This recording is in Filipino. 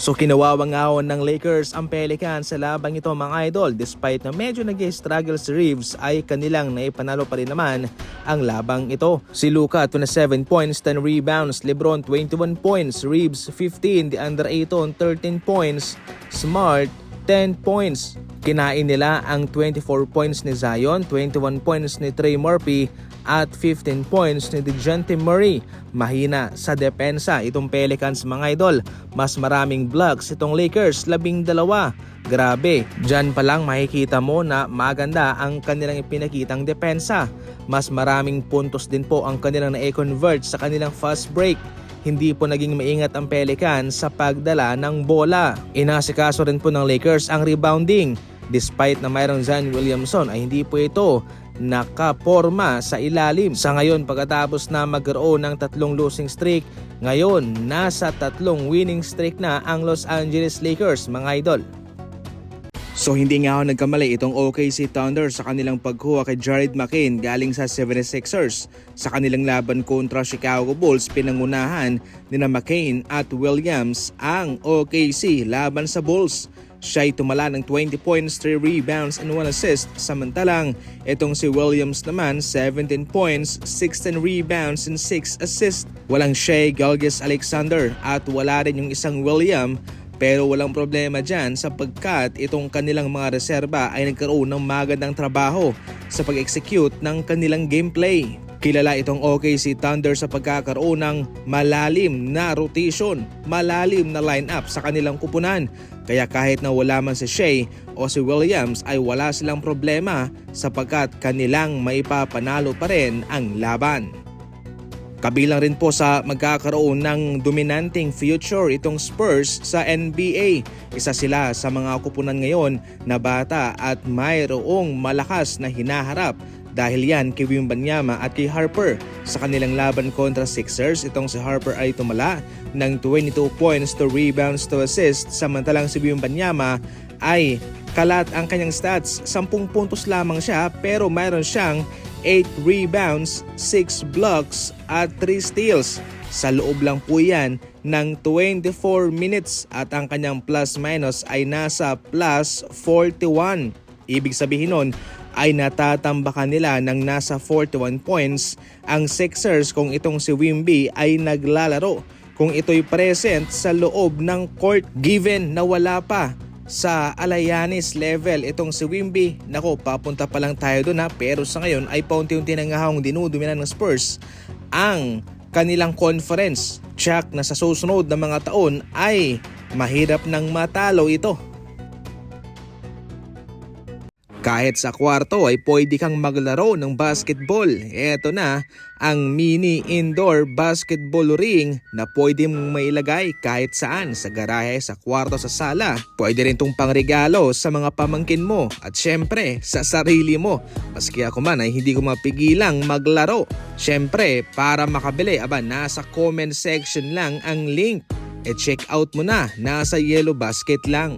So kinawawangahon ng Lakers ang Pelicans sa labang ito mga idol. Despite na medyo nag-struggle si Reeves ay kanilang naipanalo pa rin naman ang labang ito. Si Luka 27 points, 10 rebounds, LeBron 21 points, Reeves 15, DeAndre Ayton 13 points, Smart 10 points. Kinain nila ang 24 points ni Zion, 21 points ni Trey Murphy at 15 points ni DeJounte Murray. Mahina sa depensa itong Pelicans mga idol. Mas maraming blocks itong Lakers, 12. Grabe, dyan pa lang makikita mo na maganda ang kanilang ipinakitang depensa. Mas maraming puntos din po ang kanilang na-convert sa kanilang fast break. Hindi po naging maingat ang Pelicans sa pagdala ng bola. Inasikaso rin po ng Lakers ang rebounding. Despite na mayroong Zion Williamson ay hindi po ito nakaporma sa ilalim. Sa ngayon pagkatapos na magkaroon ng 3 losing streak, ngayon nasa 3 winning streak na ang Los Angeles Lakers mga idol. So hindi nga ako nagkamali itong OKC Thunder sa kanilang pagkuha kay Jared McCain galing sa 76ers. Sa kanilang laban kontra Chicago Bulls, pinangunahan nina McCain at Williams ang OKC laban sa Bulls. Siya'y tumala ng 20 points, 3 rebounds and 1 assist. Samantalang itong si Williams naman 17 points, 16 rebounds and 6 assists. Walang Shai Gilgeous-Alexander at wala rin yung isang William. Pero walang problema dyan sapagkat itong kanilang mga reserba ay nagkaroon ng magandang trabaho sa pag-execute ng kanilang gameplay. Kilala itong OKC Thunder sa pagkakaroon ng malalim na rotation, malalim na lineup sa kanilang kupunan. Kaya kahit na wala man si Shai o si Williams ay wala silang problema sapagkat kanilang maipapanalo pa rin ang laban. Kabilang rin po sa magkakaroon ng dominanting future itong Spurs sa NBA. Isa sila sa mga kupunan ngayon na bata at mayroong malakas na hinaharap. Dahil yan kay Wembanyama at kay Harper. Sa kanilang laban kontra Sixers, itong si Harper ay tumala ng 22 points, 2 rebounds, 2 assists. Samantalang si Wembanyama ay kalat ang kanyang stats. 10 puntos lamang siya pero mayroon siyang 8 rebounds, 6 blocks at 3 steals. Sa loob lang po yan ng 24 minutes at ang kanyang plus minus ay nasa plus 41. Ibig sabihin nun ay natatambakan nila ng nasa 41 points ang Sixers kung itong si Wemby ay naglalaro. Kung ito'y present sa loob ng court, given na wala pa sa Alayanis level itong si Wemby, nako papunta pa lang tayo doon ha, pero sa ngayon ay paunti-unti na nga dinuduminan ng Spurs ang kanilang conference. Check na sa susunod na mga taon ay mahirap nang matalo ito. Kahit sa kwarto ay pwede kang maglaro ng basketball. Eto na ang mini indoor basketball ring na pwede mong mailagay kahit saan, sa garahe, sa kwarto, sa sala. Pwede rin itong pangregalo sa mga pamangkin mo at syempre sa sarili mo. Maski ako man ay hindi ko mapigilang maglaro. Syempre para makabili, nasa comment section lang ang link. E check out mo na, nasa Yellow Basket lang.